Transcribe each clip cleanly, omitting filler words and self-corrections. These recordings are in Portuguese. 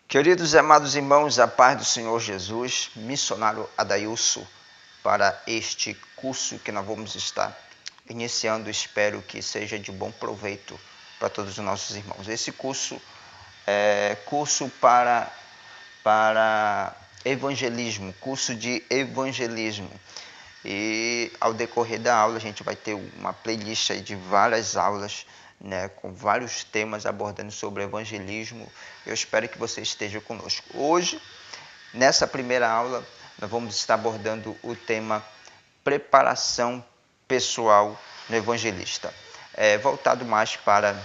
Queridos e amados irmãos, a paz do Senhor Jesus, missionário Adailson, para este curso que nós vamos estar iniciando, espero que seja de bom proveito para todos os nossos irmãos. Esse curso é curso para evangelismo, curso de evangelismo. E ao decorrer da aula a gente vai ter uma playlist aí de várias aulas, né, com vários temas abordando sobre evangelismo. Eu espero que você esteja conosco. Hoje, nessa primeira aula, nós vamos estar abordando o tema preparação pessoal no evangelista, voltado mais para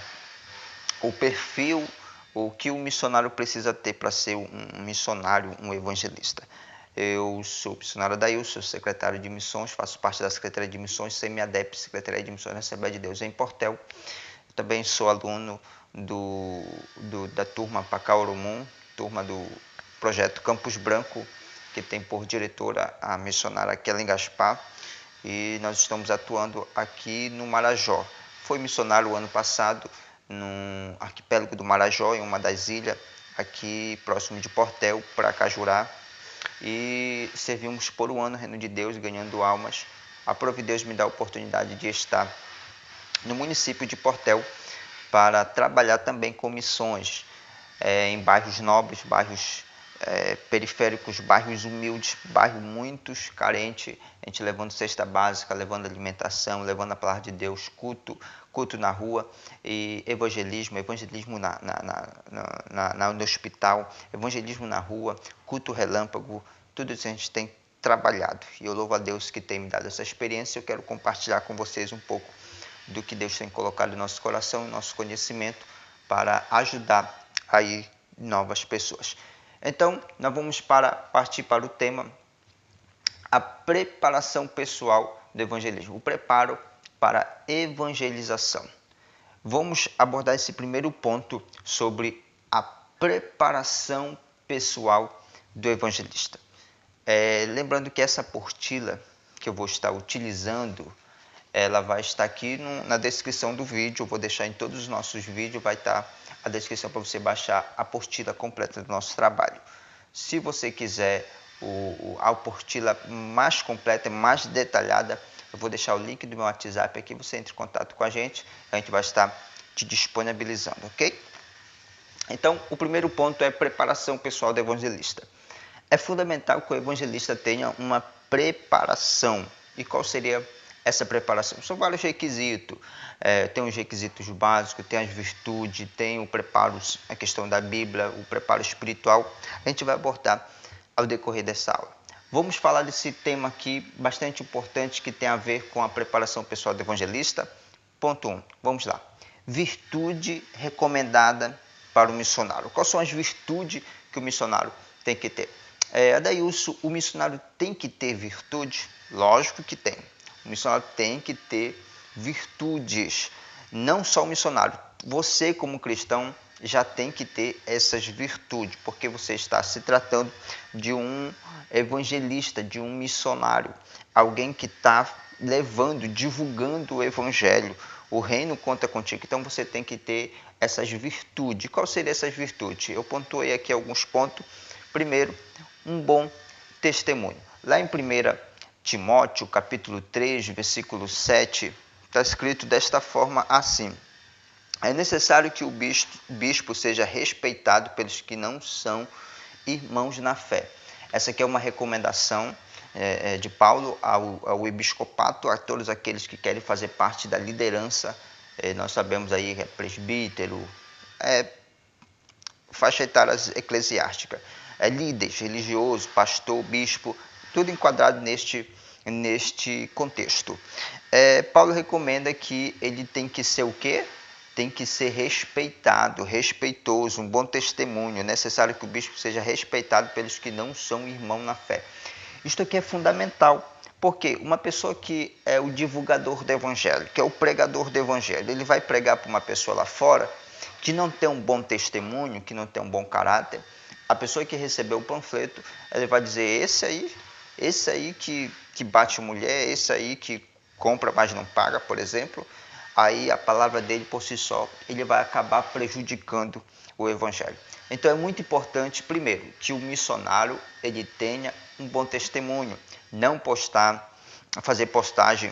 o perfil, o que o missionário precisa ter para ser um missionário, um evangelista. Eu sou o missionário Adailson, sou secretário de missões, faço parte da Secretaria de Missões, SEMIADEP, Secretaria de Missões na Assembleia de Deus em Portel. Também sou aluno da turma Pacaurumum, turma do projeto Campus Branco, que tem por diretora a missionária Kellen Gaspar, e nós estamos atuando aqui no Marajó. Foi missionário o ano passado no arquipélago do Marajó, em uma das ilhas, aqui próximo de Portel, para Cajurá, e servimos por um ano no Reino de Deus, ganhando almas. A Provideus me dá a oportunidade de estar no município de Portel para trabalhar também com missões em bairros nobres, bairros periféricos, bairros humildes, bairros muito carentes, a gente levando cesta básica, levando alimentação, levando a palavra de Deus, culto na rua, e evangelismo no hospital, evangelismo na rua, culto relâmpago, tudo isso a gente tem trabalhado. E eu louvo a Deus que tem me dado essa experiência. Eu quero compartilhar com vocês um pouco do que Deus tem colocado no nosso coração, no nosso conhecimento, para ajudar aí novas pessoas. Então, nós vamos partir para o tema, a preparação pessoal do evangelismo, o preparo para evangelização. Vamos abordar esse primeiro ponto sobre a preparação pessoal do evangelista. Lembrando que essa apostila que eu vou estar utilizando, ela vai estar aqui na descrição do vídeo. Eu vou deixar em todos os nossos vídeos, vai estar a descrição para você baixar a apostila completa do nosso trabalho. Se você quiser a apostila mais completa, mais detalhada, eu vou deixar o link do meu WhatsApp aqui, você entra em contato com a gente vai estar te disponibilizando, ok? Então, o primeiro ponto é preparação pessoal do evangelista. É fundamental que o evangelista tenha uma preparação. E qual seria essa preparação? São vários requisitos. Tem os requisitos básicos, tem as virtudes, tem o preparo, a questão da Bíblia, o preparo espiritual. A gente vai abordar ao decorrer dessa aula. Vamos falar desse tema aqui, bastante importante, que tem a ver com a preparação pessoal do evangelista. Ponto 1. Vamos lá. Virtude recomendada para o missionário. Quais são as virtudes que o missionário tem que ter? Adailson, o missionário tem que ter virtude? Lógico que tem. O missionário tem que ter virtudes. Não só o missionário. Você, como cristão, já tem que ter essas virtudes, porque você está se tratando de um evangelista, de um missionário. Alguém que está levando, divulgando o evangelho. O reino conta contigo. Então você tem que ter essas virtudes. Qual seriam essas virtudes? Eu pontuei aqui alguns pontos. Primeiro, um bom testemunho. Lá em 1 Timóteo, capítulo 3, versículo 7, está escrito desta forma assim: é necessário que o bispo seja respeitado pelos que não são irmãos na fé. Essa aqui é uma recomendação de Paulo ao episcopato, a todos aqueles que querem fazer parte da liderança. Nós sabemos aí que é presbítero, faixa etária eclesiástica, líderes religioso, pastor, bispo, tudo enquadrado neste contexto. Paulo recomenda que ele tem que ser o quê? Tem que ser respeitado, respeitoso, um bom testemunho. É necessário que o bispo seja respeitado pelos que não são irmãos na fé. Isto aqui é fundamental, porque uma pessoa que é o divulgador do evangelho, que é o pregador do evangelho, ele vai pregar para uma pessoa lá fora que não tem um bom testemunho, que não tem um bom caráter. A pessoa que recebeu o panfleto, ele vai dizer: esse aí que bate mulher, esse aí que compra mas não paga, por exemplo. aí a palavra dele por si só, ele vai acabar prejudicando o evangelho. Então é muito importante, primeiro, que o missionário ele tenha um bom testemunho, não fazer postagem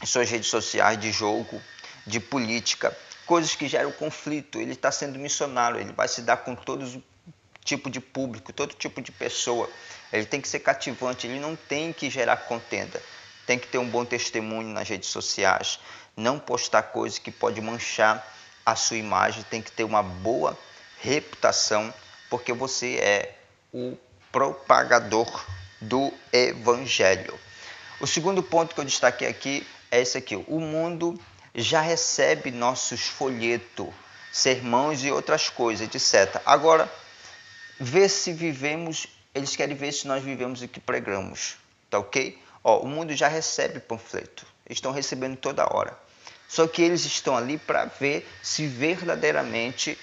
em suas redes sociais de jogo, de política, coisas que geram conflito. Ele está sendo missionário, ele vai se dar com todo tipo de público, todo tipo de pessoa. Ele tem que ser cativante, ele não tem que gerar contenda. Tem que ter um bom testemunho nas redes sociais, não postar coisas que pode manchar a sua imagem, tem que ter uma boa reputação, porque você é o propagador do evangelho. O segundo ponto que eu destaquei aqui é esse aqui. O mundo já recebe nossos folhetos, sermões e outras coisas, etc. Agora, ver se vivemos, eles querem ver se nós vivemos o que pregamos, tá ok? O mundo já recebe panfleto, eles estão recebendo toda hora. Só que eles estão ali para ver se verdadeiramente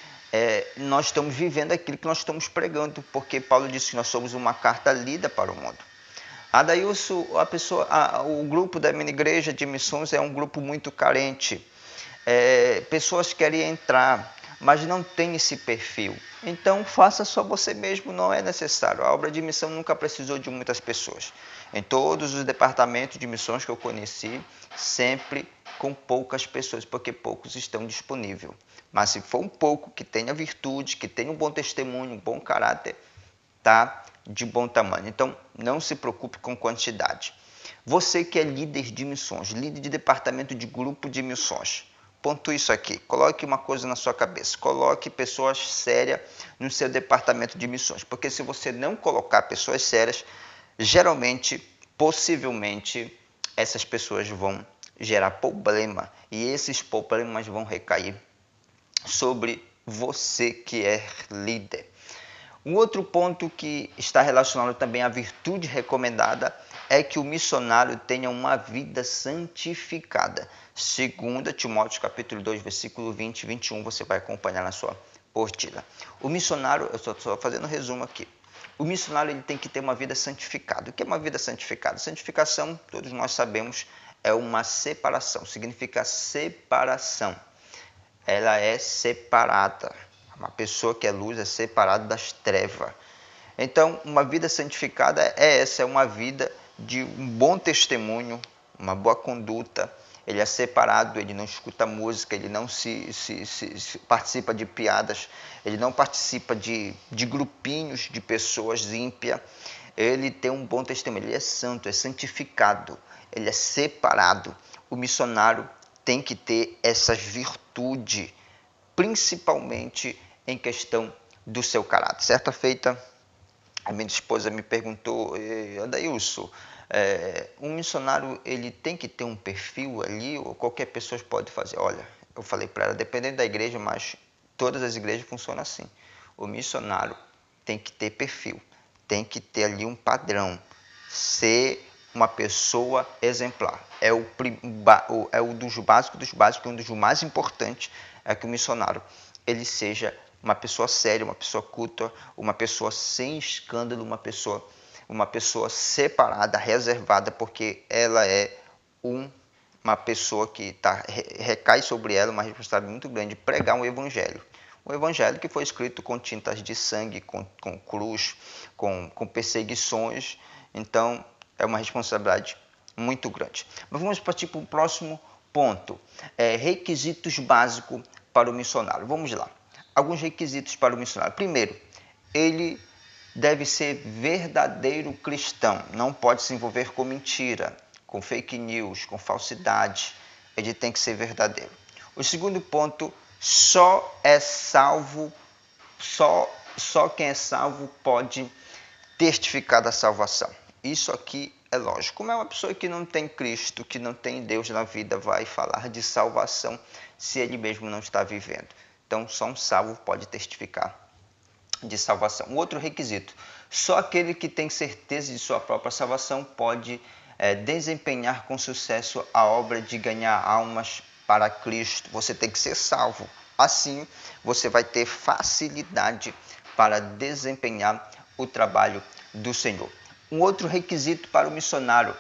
nós estamos vivendo aquilo que nós estamos pregando, porque Paulo disse que nós somos uma carta lida para o mundo. Adailson, o grupo da minha igreja de missões é um grupo muito carente. Pessoas querem entrar, mas não tem esse perfil. Então faça só você mesmo, não é necessário. A obra de missão nunca precisou de muitas pessoas. Em todos os departamentos de missões que eu conheci, sempre com poucas pessoas, porque poucos estão disponíveis. Mas se for um pouco que tenha virtude, que tenha um bom testemunho, um bom caráter, tá de bom tamanho. Então não se preocupe com quantidade. Você que é líder de missões, líder de departamento de grupo de missões, ponto isso aqui, coloque uma coisa na sua cabeça, coloque pessoas sérias no seu departamento de missões, porque se você não colocar pessoas sérias, geralmente, possivelmente, essas pessoas vão gerar problema e esses problemas vão recair sobre você que é líder. Um outro ponto que está relacionado também à virtude recomendada é que o missionário tenha uma vida santificada. 2 Timóteo capítulo 2, versículo 20 e 21, você vai acompanhar na sua apostila. O missionário, eu estou fazendo um resumo aqui. O missionário ele tem que ter uma vida santificada. O que é uma vida santificada? Santificação, todos nós sabemos, é uma separação, significa separação. Ela é separada. Uma pessoa que é luz é separada das trevas. Então, uma vida santificada é essa, é uma vida de um bom testemunho, uma boa conduta. Ele é separado, ele não escuta música, ele não participa de piadas, ele não participa de grupinhos de pessoas ímpias. Ele tem um bom testemunho, ele é santo, é santificado, ele é separado. O missionário tem que ter essas virtudes, principalmente em questão do seu caráter. Certa feita, a minha esposa me perguntou, Adailson, um missionário ele tem que ter um perfil ali ou qualquer pessoa pode fazer? Olha, eu falei para ela, dependendo da igreja, mas todas as igrejas funcionam assim. O missionário tem que ter perfil, tem que ter ali um padrão, ser uma pessoa exemplar. É o dos básicos, um dos mais importantes é que o missionário ele seja uma pessoa séria, uma pessoa culta, uma pessoa sem escândalo, uma pessoa separada, reservada, porque ela é uma pessoa que recai sobre ela uma responsabilidade muito grande de pregar um evangelho. Um evangelho que foi escrito com tintas de sangue, com cruz, com perseguições. Então, é uma responsabilidade muito grande. Mas vamos partir para o próximo ponto. Requisitos básicos para o missionário. Vamos lá. Alguns requisitos para o missionário. Primeiro, ele deve ser verdadeiro cristão. Não pode se envolver com mentira, com fake news, com falsidade. Ele tem que ser verdadeiro. O segundo ponto, só quem é salvo pode testificar da salvação. Isso aqui é lógico. Como é uma pessoa que não tem Cristo, que não tem Deus na vida, vai falar de salvação se ele mesmo não está vivendo? Então, só um salvo pode testificar de salvação. Um outro requisito, só aquele que tem certeza de sua própria salvação pode desempenhar com sucesso a obra de ganhar almas para Cristo. Você tem que ser salvo. Assim, você vai ter facilidade para desempenhar o trabalho do Senhor. Um outro requisito para o missionário,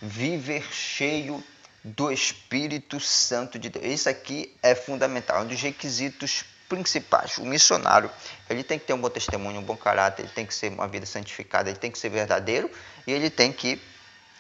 viver cheio do Espírito Santo de Deus. Isso aqui é fundamental, é um dos requisitos principais. O missionário, ele tem que ter um bom testemunho, um bom caráter, ele tem que ser uma vida santificada, ele tem que ser verdadeiro e ele tem que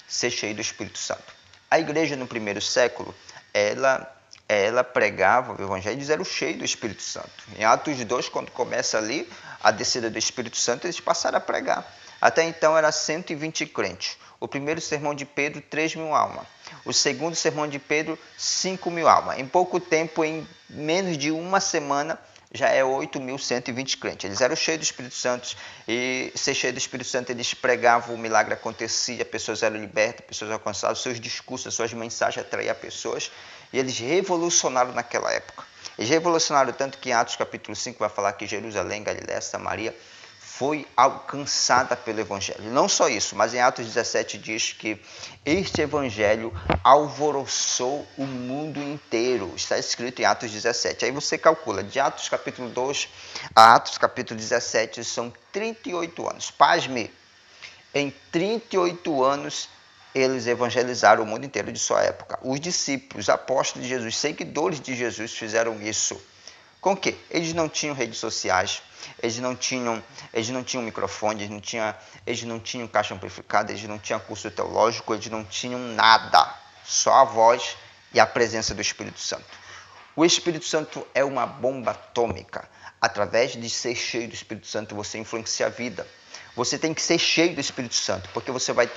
ser cheio do Espírito Santo. A igreja no primeiro século, ela pregava o evangelho, eles eram cheios do Espírito Santo. Em Atos 2, quando começa ali a descida do Espírito Santo, eles passaram a pregar. Até então era 120 crentes. O primeiro sermão de Pedro, 3.000 almas. O segundo sermão de Pedro, 5.000 almas. Em pouco tempo, em menos de uma semana, já é 8.120 crentes. Eles eram cheios do Espírito Santo e, ser cheio do Espírito Santo, eles pregavam, o milagre acontecia, pessoas eram libertas, pessoas alcançavam, seus discursos, suas mensagens atraíam pessoas e eles revolucionaram naquela época. Eles revolucionaram tanto que em Atos capítulo 5 vai falar que Jerusalém, Galiléia, Samaria foi alcançada pelo Evangelho. Não só isso, mas em Atos 17 diz que este Evangelho alvoroçou o mundo inteiro. Está escrito em Atos 17. Aí você calcula, de Atos capítulo 2 a Atos capítulo 17 são 38 anos. Pasme, em 38 anos eles evangelizaram o mundo inteiro de sua época. Os discípulos, apóstolos de Jesus, seguidores de Jesus fizeram isso. Com o quê? Eles não tinham redes sociais, eles não tinham microfone, eles não tinham caixa amplificada, eles não tinham curso teológico, eles não tinham nada, só a voz e a presença do Espírito Santo. O Espírito Santo é uma bomba atômica. Através de ser cheio do Espírito Santo, você influencia a vida. Você tem que ser cheio do Espírito Santo, porque você vai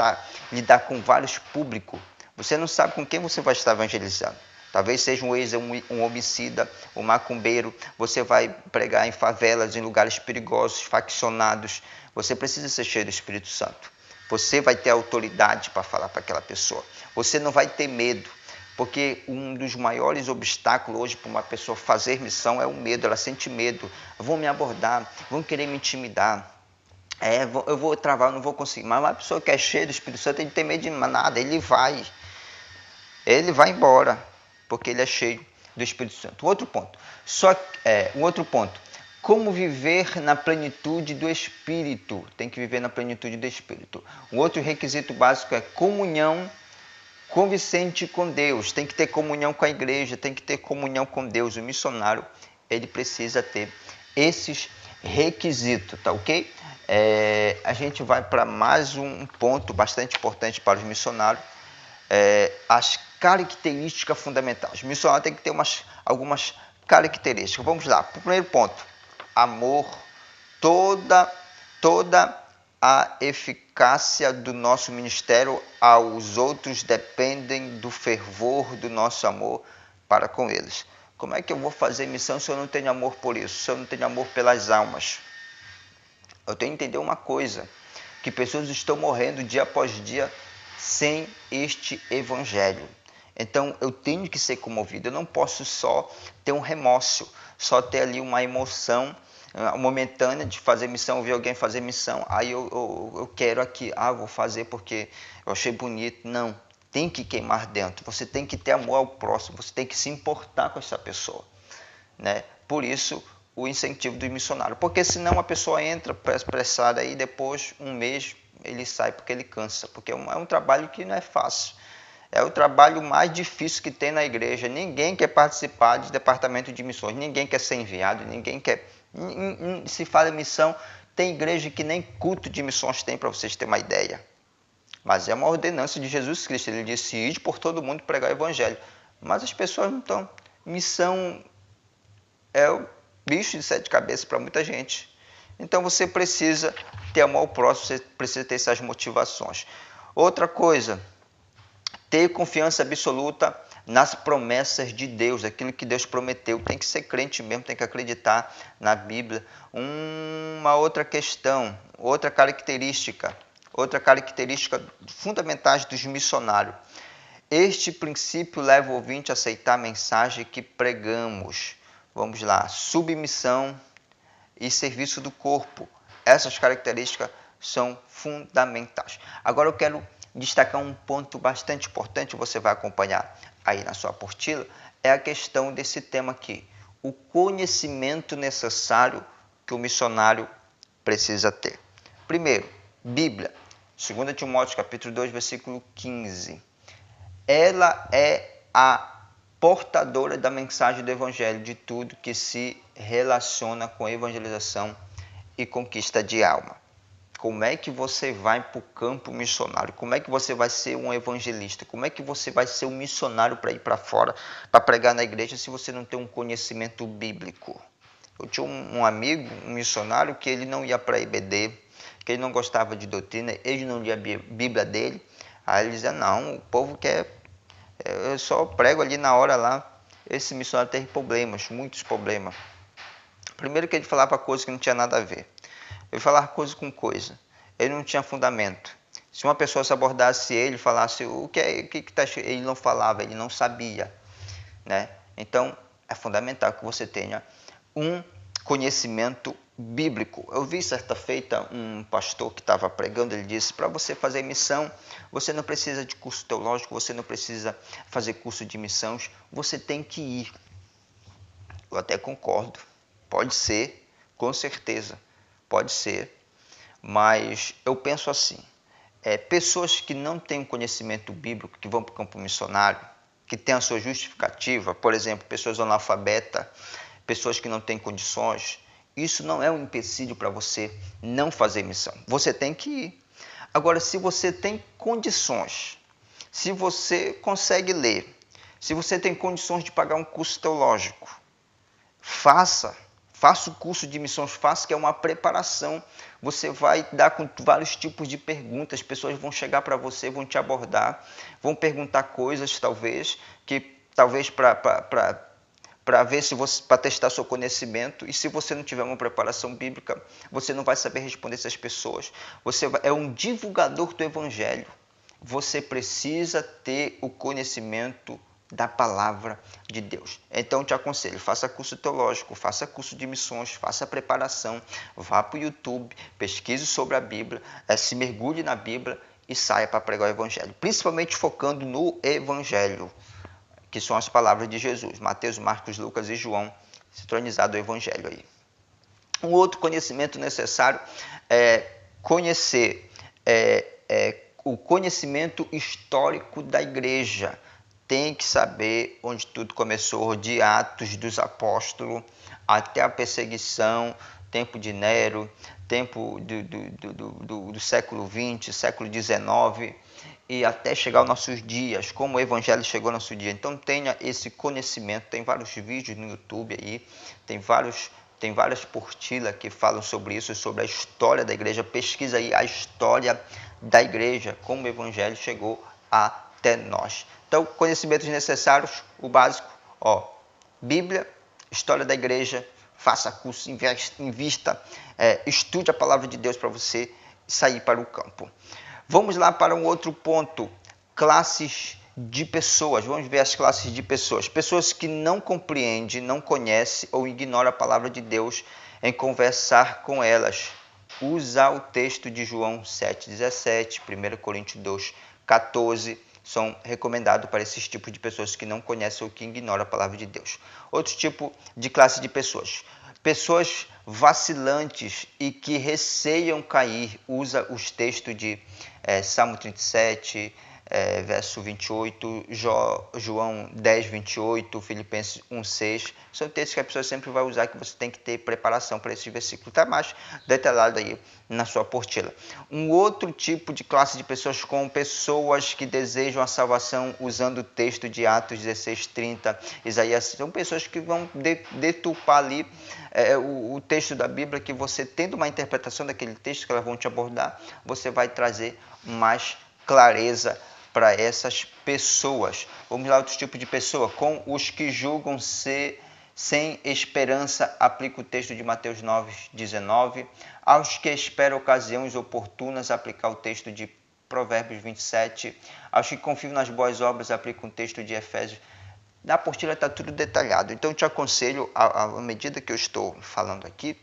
lidar com vários públicos. Você não sabe com quem você vai estar evangelizando. Talvez seja um homicida, um macumbeiro. Você vai pregar em favelas, em lugares perigosos, faccionados. Você precisa ser cheio do Espírito Santo. Você vai ter autoridade para falar para aquela pessoa. Você não vai ter medo, porque um dos maiores obstáculos hoje para uma pessoa fazer missão é o medo. Ela sente medo. Vão me abordar, vão querer me intimidar. Eu vou travar, eu não vou conseguir. Mas uma pessoa que é cheia do Espírito Santo, ele não tem medo de nada. Ele vai embora, porque ele é cheio do Espírito Santo. Outro ponto. Como viver na plenitude do Espírito? Tem que viver na plenitude do Espírito. Um outro requisito básico é comunhão convincente com Deus. Tem que ter comunhão com a igreja, tem que ter comunhão com Deus. O missionário, ele precisa ter esses requisitos, tá ok? A gente vai para mais um ponto bastante importante para os missionários. As características fundamentais. O missionário tem que ter algumas características. Vamos lá. Primeiro ponto, amor. Toda a eficácia do nosso ministério aos outros dependem do fervor do nosso amor para com eles. Como é que eu vou fazer missão se eu não tenho amor por isso? Se eu não tenho amor pelas almas? Eu tenho que entender uma coisa, que pessoas estão morrendo dia após dia sem este evangelho. Então eu tenho que ser comovido, eu não posso só ter um remorso, só ter ali uma emoção momentânea de fazer missão, ver alguém fazer missão, aí eu quero aqui, vou fazer porque eu achei bonito. Não, tem que queimar dentro, você tem que ter amor ao próximo, você tem que se importar com essa pessoa, né? Por isso o incentivo do missionário, porque senão a pessoa entra apressada e depois um mês ele sai porque ele cansa, porque é um trabalho que não é fácil. É o trabalho mais difícil que tem na igreja. Ninguém quer participar de departamento de missões, ninguém quer ser enviado, ninguém quer. Se fala em missão, tem igreja que nem culto de missões tem, para vocês terem uma ideia. Mas é uma ordenança de Jesus Cristo. Ele disse: ide por todo mundo pregar o evangelho. Mas as pessoas não estão. Missão é o bicho de 7 cabeças para muita gente. Então você precisa ter amor ao próximo, você precisa ter essas motivações. Outra coisa, ter confiança absoluta nas promessas de Deus, aquilo que Deus prometeu. Tem que ser crente mesmo, tem que acreditar na Bíblia. Uma outra questão, outra característica fundamentais dos missionários. Este princípio leva o ouvinte a aceitar a mensagem que pregamos. Vamos lá, submissão e serviço do corpo. Essas características são fundamentais. Agora eu quero destacar um ponto bastante importante, você vai acompanhar aí na sua apostila, é a questão desse tema aqui. O conhecimento necessário que o missionário precisa ter. Primeiro, Bíblia. 2 Timóteo capítulo 2, versículo 15. ela é a portadora da mensagem do Evangelho, de tudo que se relaciona com evangelização e conquista de alma. Como é que você vai para o campo missionário? Como é que você vai ser um evangelista? Como é que você vai ser um missionário para ir para fora, para pregar na igreja, se você não tem um conhecimento bíblico? Eu tinha um amigo, um missionário, que ele não ia para a IBD, que ele não gostava de doutrina, ele não lia a Bíblia dele. Aí ele dizia, não, o povo quer, eu só prego ali na hora lá. Esse missionário teve problemas, muitos problemas. Primeiro que ele falava coisas que não tinha nada a ver. Ele falava coisa com coisa. Ele não tinha fundamento. Se uma pessoa se abordasse ele, falasse o que está, ele não falava, ele não sabia, né? Então é fundamental que você tenha um conhecimento bíblico. Eu vi certa feita um pastor que estava pregando, ele disse: para você fazer missão, você não precisa de curso teológico, você não precisa fazer curso de missões, você tem que ir. Eu até concordo. Pode ser, com certeza. Pode ser, mas eu penso assim, pessoas que não têm um conhecimento bíblico, que vão para o campo missionário, que têm a sua justificativa, por exemplo, pessoas analfabetas, pessoas que não têm condições, isso não é um empecilho para você não fazer missão. Você tem que ir. Agora, se você tem condições, se você consegue ler, se você tem condições de pagar um curso teológico, faça o curso de missões, faça, que é uma preparação. Você vai dar com vários tipos de perguntas, pessoas vão chegar para você, vão te abordar, vão perguntar coisas, talvez para ver se você, para testar seu conhecimento, e se você não tiver uma preparação bíblica, você não vai saber responder essas pessoas. É um divulgador do evangelho. Você precisa ter o conhecimento da palavra de Deus. Então te aconselho, faça curso teológico, faça curso de missões, faça preparação, vá para o YouTube, pesquise sobre a Bíblia, se mergulhe na Bíblia e saia para pregar o evangelho, principalmente focando no evangelho, que são as palavras de Jesus, Mateus, Marcos, Lucas e João, sincronizado o evangelho aí. Um outro conhecimento necessário é conhecer o conhecimento histórico da igreja. Tem que saber onde tudo começou, de Atos dos Apóstolos até a perseguição, tempo de Nero, tempo do século XX, século XIX, e até chegar aos nossos dias, como o evangelho chegou ao nosso dia. Então tenha esse conhecimento, tem vários vídeos no YouTube aí, tem várias portilas que falam sobre isso, sobre a história da igreja. Pesquisa aí a história da igreja, como o evangelho chegou até nós. Então, conhecimentos necessários, o básico, Bíblia, história da igreja, faça curso, invista, estude a palavra de Deus para você sair para o campo. Vamos lá para um outro ponto, classes de pessoas. Vamos ver as classes de pessoas. Pessoas que não compreendem, não conhecem ou ignoram a palavra de Deus em conversar com elas. Usar o texto de João 7,17, 1 Coríntios 2,14, são recomendados para esses tipos de pessoas que não conhecem ou que ignoram a palavra de Deus. Outro tipo de classe de pessoas. Pessoas vacilantes e que receiam cair, usa os textos de Salmo 37, verso 28, João 10, 28, Filipenses 1, 6. São textos que a pessoa sempre vai usar, que você tem que ter preparação para esse versículo. Está mais detalhado aí na sua apostila. Um outro tipo de classe de pessoas, com pessoas que desejam a salvação usando o texto de Atos 16, 30, Isaías. São pessoas que vão deturpar ali o texto da Bíblia, que você, tendo uma interpretação daquele texto que elas vão te abordar, você vai trazer mais clareza para essas pessoas. Vamos lá, outro tipo de pessoa. Com os que julgam-se sem esperança, aplica o texto de Mateus 9, 19. Aos que esperam ocasiões oportunas, aplicar o texto de Provérbios 27. Aos que confiam nas boas obras, aplica o texto de Efésios. Na apostila está tudo detalhado. Então, eu te aconselho, à medida que eu estou falando aqui,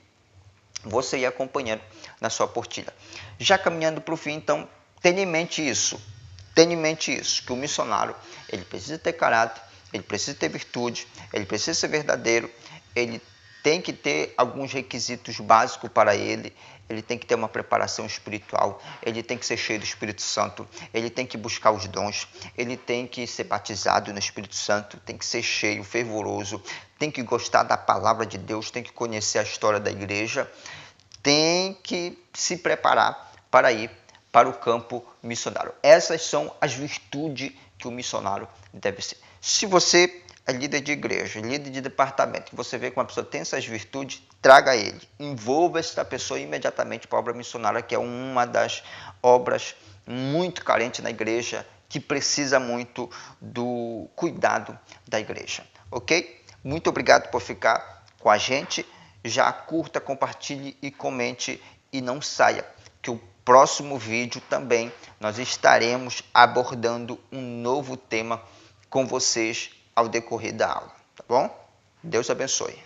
você ir acompanhando na sua apostila. Já caminhando para o fim, então, tenha em mente isso. Tenha em mente isso, que o missionário, ele precisa ter caráter, ele precisa ter virtude, ele precisa ser verdadeiro, ele tem que ter alguns requisitos básicos para ele. Ele tem que ter uma preparação espiritual, ele tem que ser cheio do Espírito Santo, ele tem que buscar os dons, ele tem que ser batizado no Espírito Santo, tem que ser cheio, fervoroso, tem que gostar da palavra de Deus, tem que conhecer a história da igreja, tem que se preparar para ir para o campo missionário. Essas são as virtudes que o missionário deve ser. Se você é líder de igreja, líder de departamento, você vê que uma pessoa tem essas virtudes, traga ele, envolva essa pessoa imediatamente para a obra missionária, que é uma das obras muito carentes na igreja, que precisa muito do cuidado da igreja, ok? Muito obrigado por ficar com a gente, já curta, compartilhe e comente e não saia, que o próximo vídeo também nós estaremos abordando um novo tema com vocês ao decorrer da aula, tá bom? Deus abençoe.